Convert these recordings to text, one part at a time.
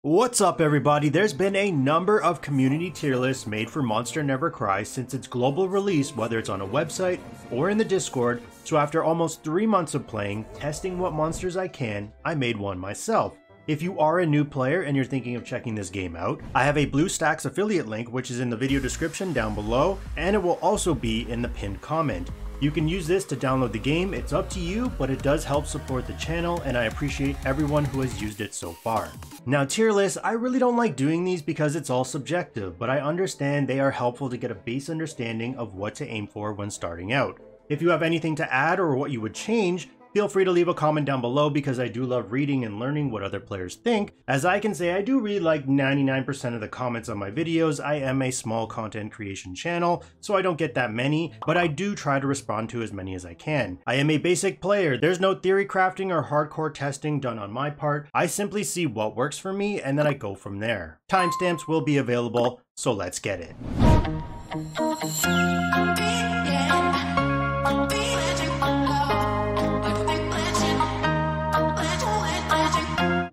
What's up everybody, there's been a number of community tier lists made for Monster Never Cries since its global release, whether it's on a website or in the Discord, so after almost 3 months of playing, testing what monsters I can, I made one myself. If you are a new player and you're thinking of checking this game out, I have a BlueStacks affiliate link which is in the video description down below, and it will also be in the pinned comment. You can use this to download the game, it's up to you, but it does help support the channel and I appreciate everyone who has used it so far. Now tier lists, I really don't like doing these because it's all subjective, but I understand they are helpful to get a base understanding of what to aim for when starting out. If you have anything to add or what you would change, feel free to leave a comment down below because I do love reading and learning what other players think. As I can say, I do read like 99% of the comments on my videos. I am a small content creation channel, so I don't get that many, but I do try to respond to as many as I can. I am a basic player. There's no theory crafting or hardcore testing done on my part. I simply see what works for me and then I go from there. Timestamps will be available, so let's get it.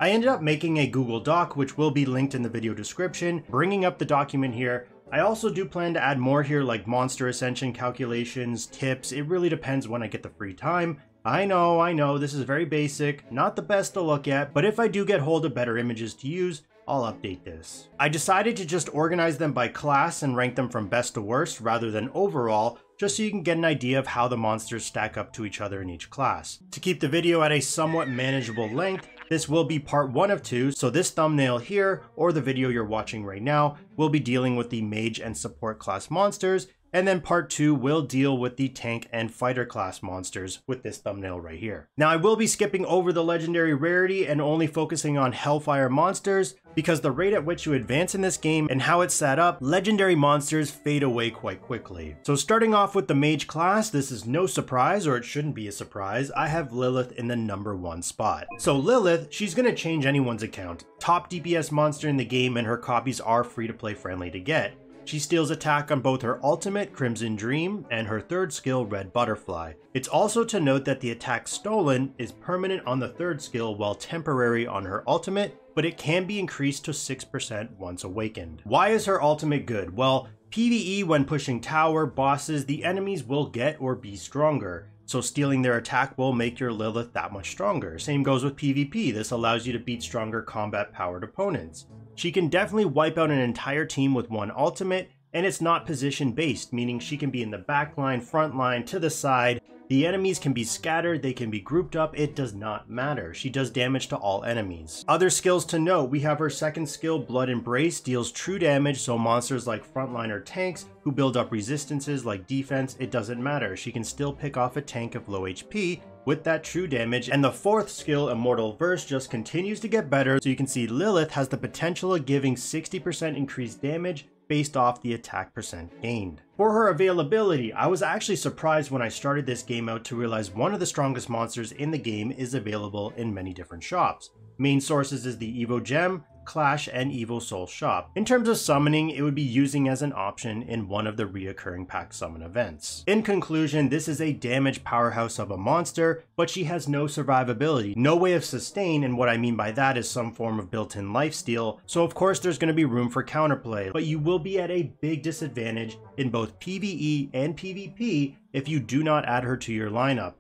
I ended up making a Google Doc, which will be linked in the video description, bringing up the document here. I also do plan to add more here like monster ascension calculations, tips. It really depends when I get the free time. I know, this is very basic, not the best to look at, but if I do get hold of better images to use, I'll update this. I decided to just organize them by class and rank them from best to worst rather than overall, just so you can get an idea of how the monsters stack up to each other in each class. To keep the video at a somewhat manageable length, this will be part 1 of 2, so this thumbnail here, or the video you're watching right now, will be dealing with the mage and support class monsters, and then part 2 will deal with the tank and fighter class monsters with this thumbnail right here. Now I will be skipping over the legendary rarity and only focusing on hellfire monsters, because the rate at which you advance in this game and how it's set up, legendary monsters fade away quite quickly. So starting off with the mage class, this is no surprise, or it shouldn't be a surprise, I have Lilith in the number 1 spot. So Lilith, she's gonna change anyone's account. Top DPS monster in the game and her copies are free to play friendly to get. She steals attack on both her ultimate, Crimson Dream, and her third skill, Red Butterfly. It's also to note that the attack stolen is permanent on the third skill while temporary on her ultimate, but it can be increased to 6% once awakened. Why is her ultimate good? Well, PvE when pushing tower, bosses, the enemies will get or be stronger. So stealing their attack will make your Lilith that much stronger. Same goes with PvP, this allows you to beat stronger combat powered opponents. She can definitely wipe out an entire team with one ultimate, and it's not position based, meaning she can be in the back line, front line, to the side. The enemies can be scattered, they can be grouped up, it does not matter. She does damage to all enemies. Other skills to note, we have her second skill, Blood Embrace, deals true damage, so monsters like frontline or tanks who build up resistances like defense, it doesn't matter. She can still pick off a tank of low HP with that true damage, and the fourth skill, Immortal Verse, just continues to get better, so you can see Lilith has the potential of giving 60% increased damage based off the attack percent gained. For her availability, I was actually surprised when I started this game out to realize one of the strongest monsters in the game is available in many different shops. Main sources is the Evo Gem, Clash, and Evo Soul shop. In terms of summoning, it would be using as an option in one of the reoccurring pack summon events. In conclusion, this is a damage powerhouse of a monster, but she has no survivability, no way of sustain, and what I mean by that is some form of built-in lifesteal, so of course there's going to be room for counterplay, but you will be at a big disadvantage in both PvE and PvP if you do not add her to your lineup.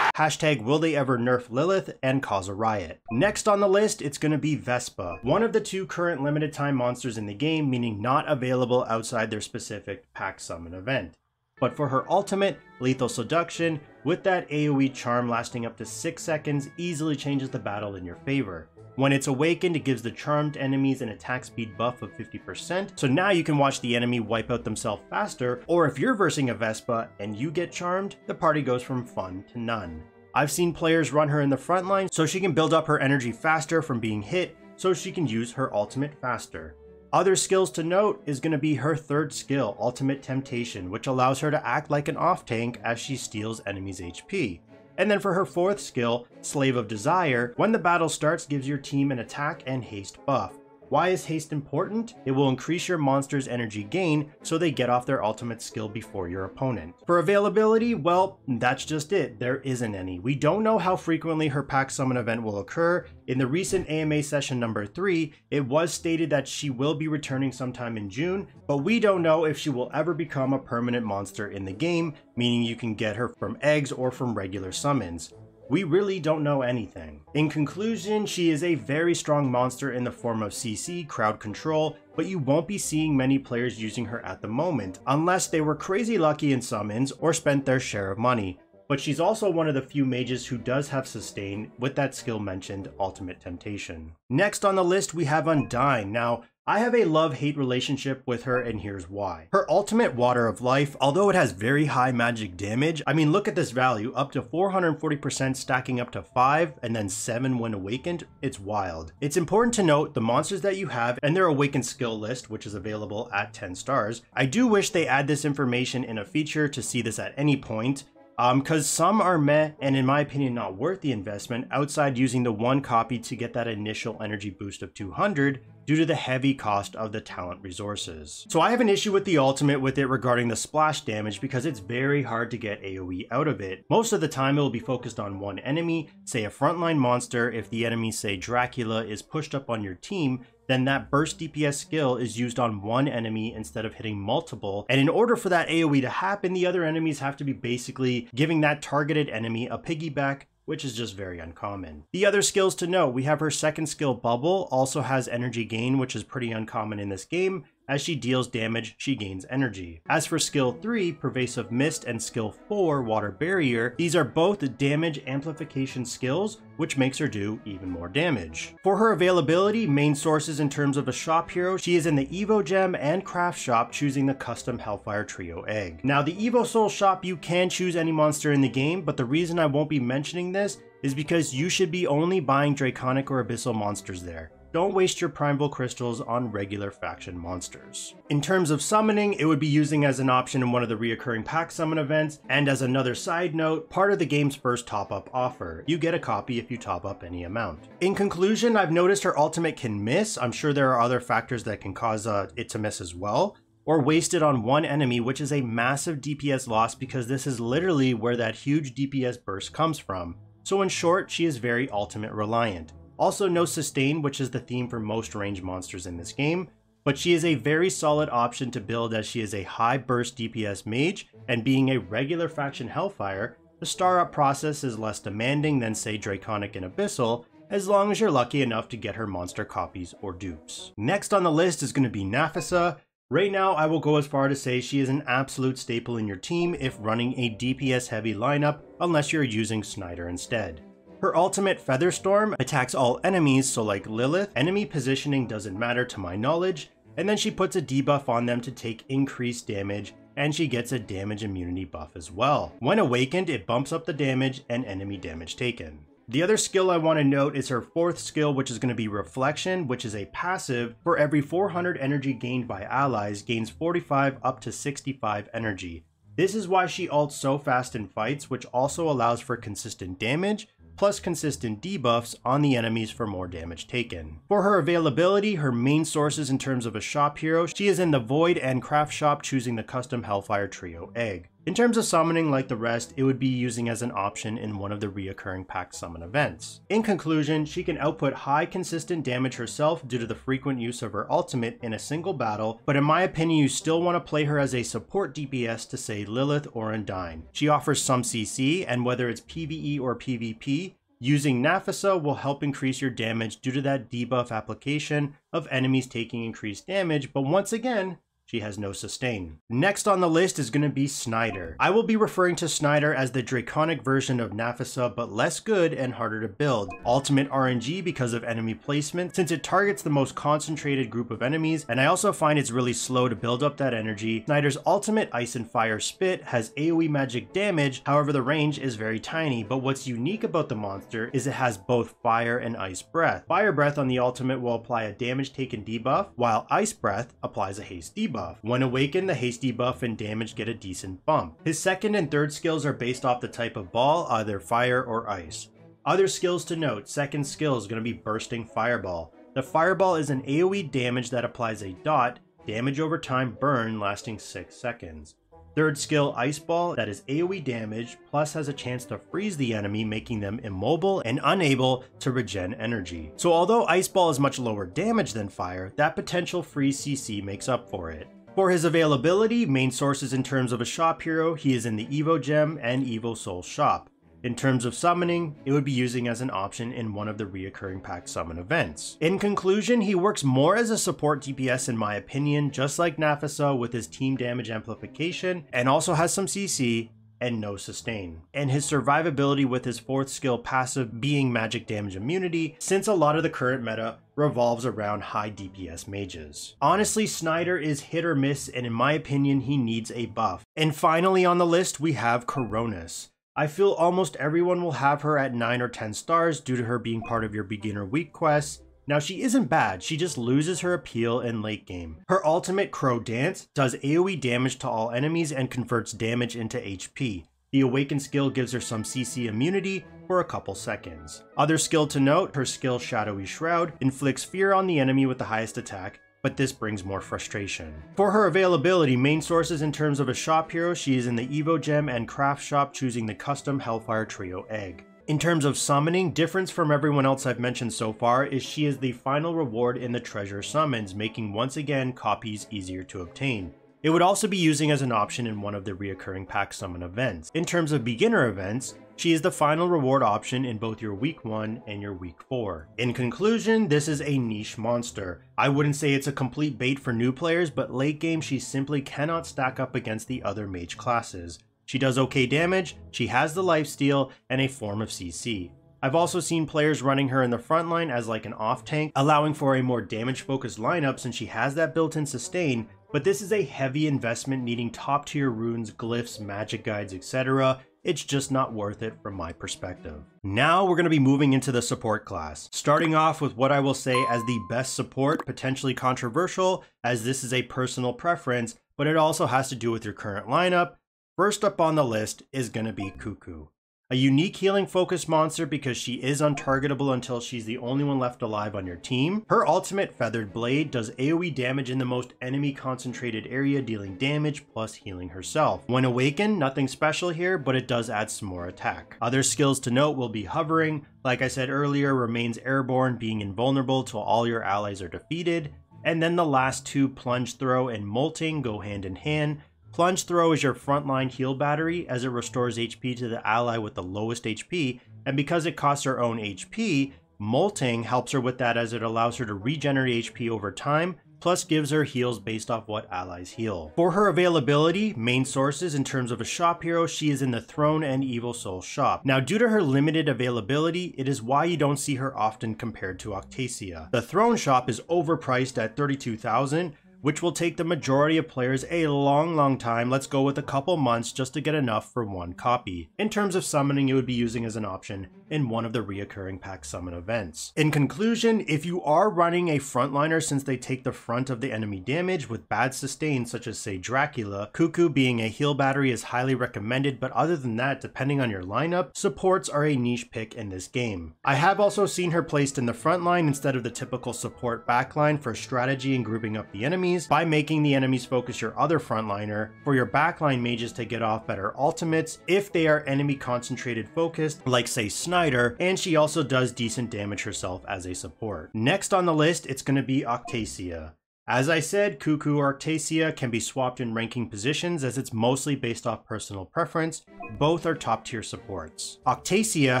Hashtag will they ever nerf Lilith and cause a riot. Next on the list, it's going to be Vespa, one of the 2 current limited time monsters in the game, meaning not available outside their specific pack summon event. But for her ultimate, Lethal Seduction, with that AoE charm lasting up to 6 seconds, easily changes the battle in your favor. When it's awakened, it gives the charmed enemies an attack speed buff of 50%, so now you can watch the enemy wipe out themselves faster, or if you're versing a Vespa and you get charmed, the party goes from fun to none. I've seen players run her in the front line so she can build up her energy faster from being hit, so she can use her ultimate faster. Other skills to note is going to be her third skill, Ultimate Temptation, which allows her to act like an off tank as she steals enemies' HP. And then for her fourth skill, Slave of Desire, when the battle starts gives your team an attack and haste buff. Why is haste important? It will increase your monster's energy gain so they get off their ultimate skill before your opponent. For availability, well, that's just it. There isn't any. We don't know how frequently her pack summon event will occur. In the recent AMA session number 3, it was stated that she will be returning sometime in June, but we don't know if she will ever become a permanent monster in the game, meaning you can get her from eggs or from regular summons. We really don't know anything. In conclusion, she is a very strong monster in the form of CC, crowd control, but you won't be seeing many players using her at the moment, unless they were crazy lucky in summons or spent their share of money. But she's also one of the few mages who does have sustain with that skill mentioned, Ultimate Temptation. Next on the list we have Undine. Now, I have a love-hate relationship with her, and here's why. Her ultimate Water of Life, although it has very high magic damage, I mean look at this value, up to 440% stacking up to 5 and then 7 when awakened, it's wild. It's important to note the monsters that you have and their awakened skill list, which is available at 10 stars. I do wish they add this information in a feature to see this at any point, because some are meh and in my opinion not worth the investment outside using the one copy to get that initial energy boost of 200 due to the heavy cost of the talent resources. So I have an issue with the ultimate with it regarding the splash damage because it's very hard to get AoE out of it. Most of the time it will be focused on one enemy, say a frontline monster. If the enemy, say Dracula, is pushed up on your team, then that burst DPS skill is used on one enemy instead of hitting multiple. And in order for that AoE to happen, the other enemies have to be basically giving that targeted enemy a piggyback, which is just very uncommon. The other skills to note, we have her second skill Bubble, also has energy gain, which is pretty uncommon in this game. As she deals damage, she gains energy. As for skill 3, Pervasive Mist, and skill 4, Water Barrier, these are both damage amplification skills, which makes her do even more damage. For her availability, main sources in terms of a shop hero, she is in the Evo Gem and Craft shop, choosing the custom Hellfire Trio egg. Now the Evo Soul shop, you can choose any monster in the game, but the reason I won't be mentioning this is because you should be only buying Draconic or Abyssal monsters there. Don't waste your Primeval Crystals on regular faction monsters. In terms of summoning, it would be using as an option in one of the reoccurring pack summon events, and as another side note, part of the game's first top-up offer. You get a copy if you top up any amount. In conclusion, I've noticed her ultimate can miss. I'm sure there are other factors that can cause it to miss as well, or wasted on one enemy, which is a massive DPS loss because this is literally where that huge DPS burst comes from. So in short, she is very ultimate reliant. Also no sustain, which is the theme for most ranged monsters in this game, but she is a very solid option to build as she is a high burst DPS mage, and being a regular faction Hellfire, the star up process is less demanding than say Draconic and Abyssal, as long as you're lucky enough to get her monster copies or dupes. Next on the list is going to be Nafisa. Right now I will go as far to say she is an absolute staple in your team if running a DPS heavy lineup, unless you're using Snyder instead. Her ultimate Featherstorm attacks all enemies, so like Lilith, enemy positioning doesn't matter to my knowledge, and then she puts a debuff on them to take increased damage, and she gets a damage immunity buff as well. When awakened, it bumps up the damage and enemy damage taken. The other skill I want to note is her fourth skill, which is going to be Reflection, which is a passive. For every 400 energy gained by allies, gains 45 up to 65 energy. This is why she ults so fast in fights, which also allows for consistent damage, plus consistent debuffs on the enemies for more damage taken. For her availability, her main sources in terms of a shop hero, she is in the Void and Craft shop, choosing the custom Hellfire Trio egg. In terms of summoning like the rest, it would be using as an option in one of the reoccurring pack summon events. In conclusion, she can output high consistent damage herself due to the frequent use of her ultimate in a single battle, but in my opinion you still want to play her as a support DPS to say Lilith or Undine. She offers some CC, and whether it's PvE or PvP, using Nafisa will help increase your damage due to that debuff application of enemies taking increased damage, but once again, she has no sustain. Next on the list is going to be Snyder. I will be referring to Snyder as the Draconic version of Nafisa, but less good and harder to build. Ultimate RNG because of enemy placement, since it targets the most concentrated group of enemies, and I also find it's really slow to build up that energy. Snyder's ultimate Ice and Fire Spit has AoE magic damage, however the range is very tiny, but what's unique about the monster is it has both Fire and Ice Breath. Fire Breath on the ultimate will apply a damage taken debuff, while Ice Breath applies a haste debuff. When awakened, the haste debuff and damage get a decent bump. His second and third skills are based off the type of ball, either fire or ice. Other skills to note, second skill is going to be Bursting Fireball. The Fireball is an AoE damage that applies a dot, damage over time burn lasting 6 seconds. Third skill, Ice Ball, that is AoE damage, plus has a chance to freeze the enemy, making them immobile and unable to regen energy. So although Ice Ball is much lower damage than Fire, that potential freeze CC makes up for it. For his availability, main sources in terms of a shop hero, he is in the Evo Gem and Evo Soul shop. In terms of summoning, it would be using as an option in one of the reoccurring pack summon events. In conclusion, he works more as a support DPS in my opinion, just like Nafisa with his team damage amplification, and also has some CC and no sustain. And his survivability with his 4th skill passive being magic damage immunity, since a lot of the current meta revolves around high DPS mages. Honestly, Snyder is hit or miss, and in my opinion, he needs a buff. And finally on the list, we have Coronis. I feel almost everyone will have her at 9 or 10 stars due to her being part of your beginner week quests. Now she isn't bad, she just loses her appeal in late game. Her ultimate Crow Dance does AoE damage to all enemies and converts damage into HP. The Awaken skill gives her some CC immunity for a couple seconds. Other skill to note, her skill Shadowy Shroud inflicts fear on the enemy with the highest attack, but this brings more frustration. For her availability, main sources in terms of a shop hero, she is in the Evo Gem and Craft shop, choosing the custom Hellfire Trio egg. In terms of summoning, difference from everyone else I've mentioned so far is she is the final reward in the treasure summons, making once again copies easier to obtain. It would also be using as an option in one of the reoccurring pack summon events. In terms of beginner events, she is the final reward option in both your week 1 and your week 4. In conclusion, this is a niche monster. I wouldn't say it's a complete bait for new players, but late game she simply cannot stack up against the other mage classes. She does okay damage, she has the lifesteal, and a form of CC. I've also seen players running her in the front line as like an off tank, allowing for a more damage focused lineup since she has that built-in sustain, but this is a heavy investment needing top tier runes, glyphs, magic guides, etc. It's just not worth it from my perspective. Now we're going to be moving into the support class, starting off with what I will say as the best support, potentially controversial as this is a personal preference, but it also has to do with your current lineup. First up on the list is going to be Cuckoo. A unique healing focused monster because she is untargetable until she's the only one left alive on your team. Her ultimate Feathered Blade does AoE damage in the most enemy concentrated area, dealing damage plus healing herself. When awakened, nothing special here, but it does add some more attack. Other skills to note will be Hovering, like I said earlier, remains airborne, being invulnerable till all your allies are defeated. And then the last two, Plunge Throw and Molting, go hand in hand. Plunge Throw is your frontline heal battery as it restores HP to the ally with the lowest HP, and because it costs her own HP, Molting helps her with that as it allows her to regenerate HP over time, plus gives her heals based off what allies heal. For her availability, main sources in terms of a shop hero, she is in the Throne and Evil Soul shop. Now due to her limited availability, it is why you don't see her often compared to Octasia. The Throne shop is overpriced at 32,000, which will take the majority of players a long time, let's go with a couple months just to get enough for one copy. In terms of summoning, it would be using as an option in one of the reoccurring pack summon events. In conclusion, if you are running a frontliner since they take the front of the enemy damage with bad sustain such as say Dracula, Cuckoo being a heal battery is highly recommended, but other than that, depending on your lineup, supports are a niche pick in this game. I have also seen her placed in the front line instead of the typical support backline for strategy and grouping up the enemies, by making the enemies focus your other frontliner, for your backline mages to get off better ultimates if they are enemy concentrated focused, like say Snyder, and she also does decent damage herself as a support. Next on the list, it's going to be Octasia. As I said, Cuckoo or Octasia can be swapped in ranking positions as it's mostly based off personal preference. Both are top tier supports. Octasia,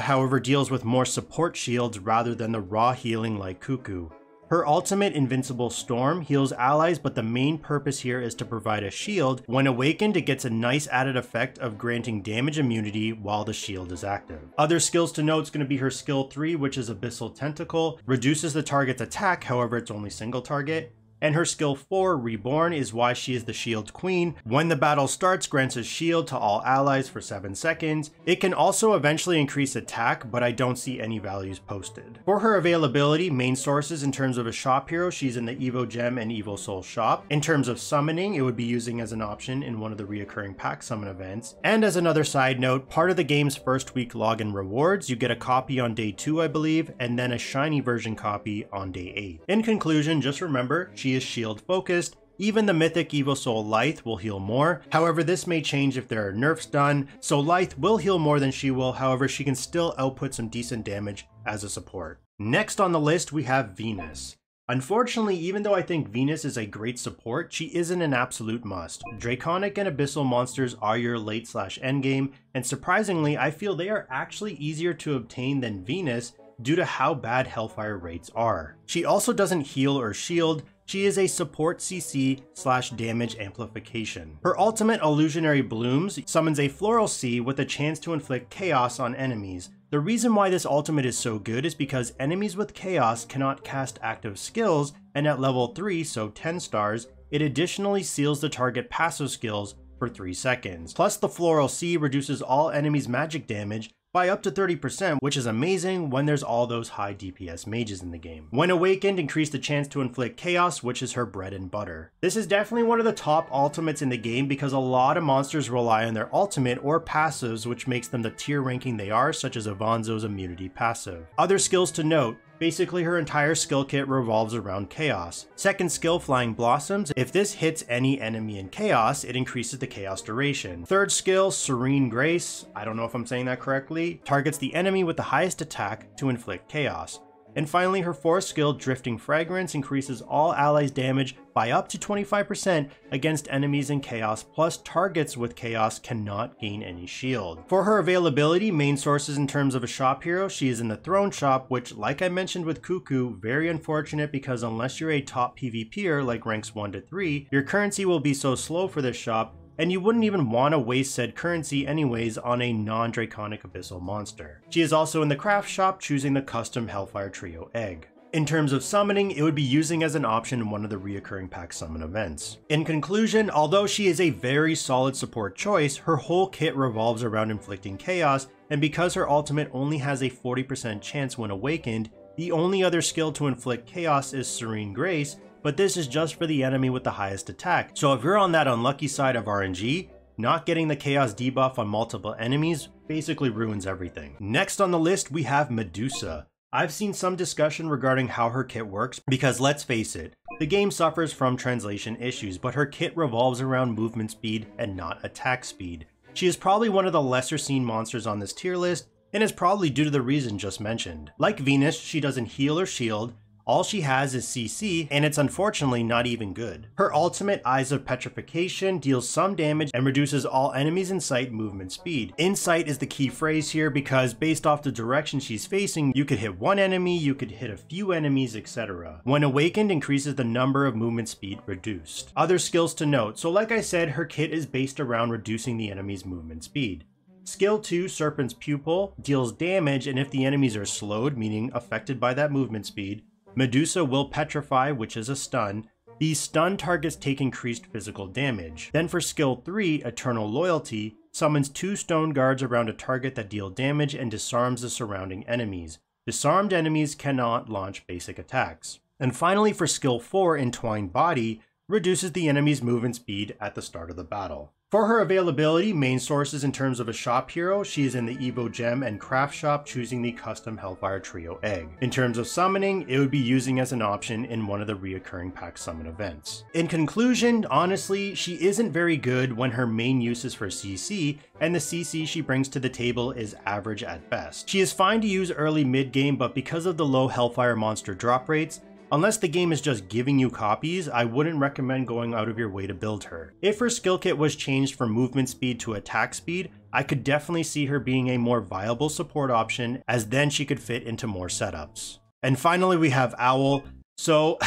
however, deals with more support shields rather than the raw healing like Cuckoo. Her ultimate Invincible Storm heals allies, but the main purpose here is to provide a shield. When awakened, it gets a nice added effect of granting damage immunity while the shield is active. Other skills to note is going to be her skill 3, which is Abyssal Tentacle. Reduces the target's attack, however it's only single target. And her skill 4, Reborn, is why she is the shield queen. When the battle starts, grants a shield to all allies for 7 seconds. It can also eventually increase attack, but I don't see any values posted. For her availability, main sources in terms of a shop hero, she's in the Evo Gem and Evo Soul shop. In terms of summoning, it would be using as an option in one of the reoccurring pack summon events. And as another side note, part of the game's first week login rewards, you get a copy on day 2, I believe, and then a shiny version copy on day 8. In conclusion, just remember, she is shield focused. Even the mythic Evo Soul Lilith will heal more. However, this may change if there are nerfs done, so Lilith will heal more than she will. However, she can still output some decent damage as a support. Next on the list, we have Venus. Unfortunately, even though I think Venus is a great support, she isn't an absolute must. Draconic and Abyssal monsters are your late/endgame, and surprisingly, I feel they are actually easier to obtain than Venus due to how bad Hellfire rates are. She also doesn't heal or shield. She is a support CC/damage amplification. Her ultimate Illusionary Blooms summons a Floral Sea with a chance to inflict chaos on enemies. The reason why this ultimate is so good is because enemies with chaos cannot cast active skills, and at level 3, so 10 stars, it additionally seals the target passive skills for 3 seconds. Plus the Floral Sea reduces all enemies' magic damage by up to 30%, which is amazing when there's all those high DPS mages in the game. When awakened, increase the chance to inflict chaos, which is her bread and butter. This is definitely one of the top ultimates in the game because a lot of monsters rely on their ultimate or passives, which makes them the tier ranking they are, such as Avanzo's immunity passive. Other skills to note: basically her entire skill kit revolves around chaos. Second skill, Flying Blossoms. If this hits any enemy in chaos, it increases the chaos duration. Third skill, Serene Grace, I don't know if I'm saying that correctly, targets the enemy with the highest attack to inflict chaos. And finally, her fourth skill, Drifting Fragrance, increases all allies' damage by up to 25% against enemies in chaos, plus targets with chaos cannot gain any shield. For her availability, main sources in terms of a shop hero, she is in the Throne shop, which, like I mentioned with Cuckoo, very unfortunate because unless you're a top PvPer like ranks 1 to 3, your currency will be so slow for this shop, and you wouldn't even want to waste said currency anyways on a non-draconic abyssal monster. She is also in the craft shop, choosing the custom Hellfire Trio egg. In terms of summoning, it would be using as an option in one of the reoccurring pack summon events. In conclusion, although she is a very solid support choice, her whole kit revolves around inflicting chaos, and because her ultimate only has a 40% chance when awakened, the only other skill to inflict chaos is Serene Grace, but this is just for the enemy with the highest attack. So if you're on that unlucky side of RNG, not getting the chaos debuff on multiple enemies basically ruins everything. Next on the list, we have Medusa. I've seen some discussion regarding how her kit works because let's face it, the game suffers from translation issues, but her kit revolves around movement speed and not attack speed. She is probably one of the lesser seen monsters on this tier list, and is probably due to the reason just mentioned. Like Venus, she doesn't heal or shield. All she has is CC, and it's unfortunately not even good. Her ultimate, Eyes of Petrification, deals some damage and reduces all enemies in sight movement speed. In sight is the key phrase here because based off the direction she's facing, you could hit one enemy, you could hit a few enemies, etc. When awakened, increases the number of movement speed reduced. Other skills to note: so like I said, her kit is based around reducing the enemy's movement speed. Skill 2, Serpent's Pupil, deals damage, and if the enemies are slowed, meaning affected by that movement speed, Medusa will petrify, which is a stun. These stun targets take increased physical damage. Then for skill 3, Eternal Loyalty, summons 2 stone guards around a target that deal damage and disarms the surrounding enemies. Disarmed enemies cannot launch basic attacks. And finally for skill 4, Entwined Body, reduces the enemy's movement speed at the start of the battle. For her availability, main sources in terms of a shop hero, she is in the Evo Gem and Craft shop, choosing the custom Hellfire Trio egg. In terms of summoning, it would be using as an option in one of the reoccurring pack summon events. In conclusion, honestly, she isn't very good when her main use is for CC, and the CC she brings to the table is average at best. She is fine to use early mid game, but because of the low Hellfire monster drop rates, unless the game is just giving you copies, I wouldn't recommend going out of your way to build her. If her skill kit was changed from movement speed to attack speed, I could definitely see her being a more viable support option, as then she could fit into more setups. And finally we have Owl. So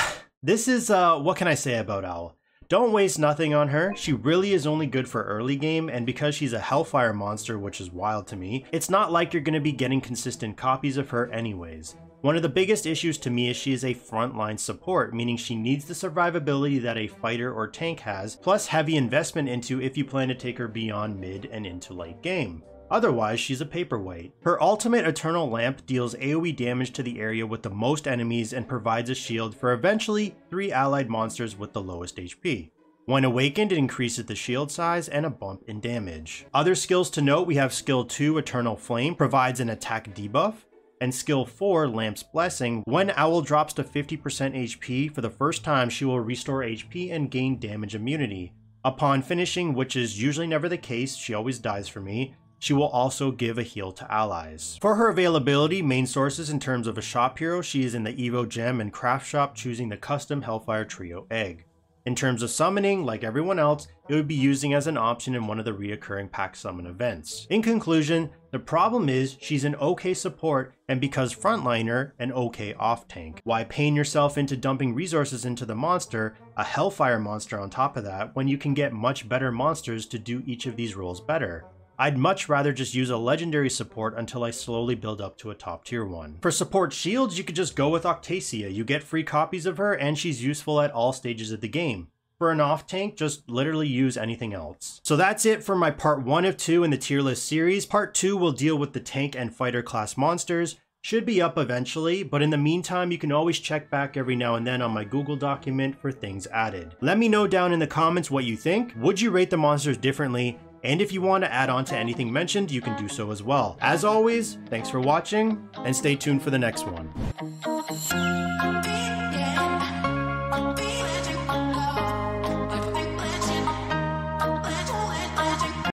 this is, what can I say about Owl? Don't waste nothing on her. She really is only good for early game, and because she's a Hellfire monster, which is wild to me, it's not like you're going to be getting consistent copies of her anyways. One of the biggest issues to me is she is a frontline support, meaning she needs the survivability that a fighter or tank has, plus heavy investment into if you plan to take her beyond mid and into late game. Otherwise, she's a paperweight. Her ultimate Eternal Lamp deals AoE damage to the area with the most enemies and provides a shield for eventually 3 allied monsters with the lowest HP. When awakened, it increases the shield size and a bump in damage. Other skills to note, we have skill 2 Eternal Flame, provides an attack debuff, and skill 4 Lamp's Blessing. When Owl drops to 50% HP for the first time, she will restore HP and gain damage immunity. Upon finishing, which is usually never the case, she always dies for me, she will also give a heal to allies. For her availability, main sources in terms of a shop hero, she is in the Evo Gem and Craft Shop, choosing the custom Hellfire Trio egg. In terms of summoning, like everyone else, it would be using as an option in one of the reoccurring pack summon events. In conclusion, the problem is she's an okay support, and because frontliner, an okay off tank. Why pain yourself into dumping resources into the monster, a Hellfire monster on top of that, when you can get much better monsters to do each of these roles better? I'd much rather just use a legendary support until I slowly build up to a top tier one. For support shields, you could just go with Octasia. You get free copies of her and she's useful at all stages of the game. For an off tank, just literally use anything else. So that's it for my part 1 of 2 in the tier list series. Part 2 will deal with the tank and fighter class monsters. Should be up eventually, but in the meantime, you can always check back every now and then on my Google document for things added. Let me know down in the comments what you think. Would you rate the monsters differently? And if you want to add on to anything mentioned, you can do so as well. As always, thanks for watching, and stay tuned for the next one.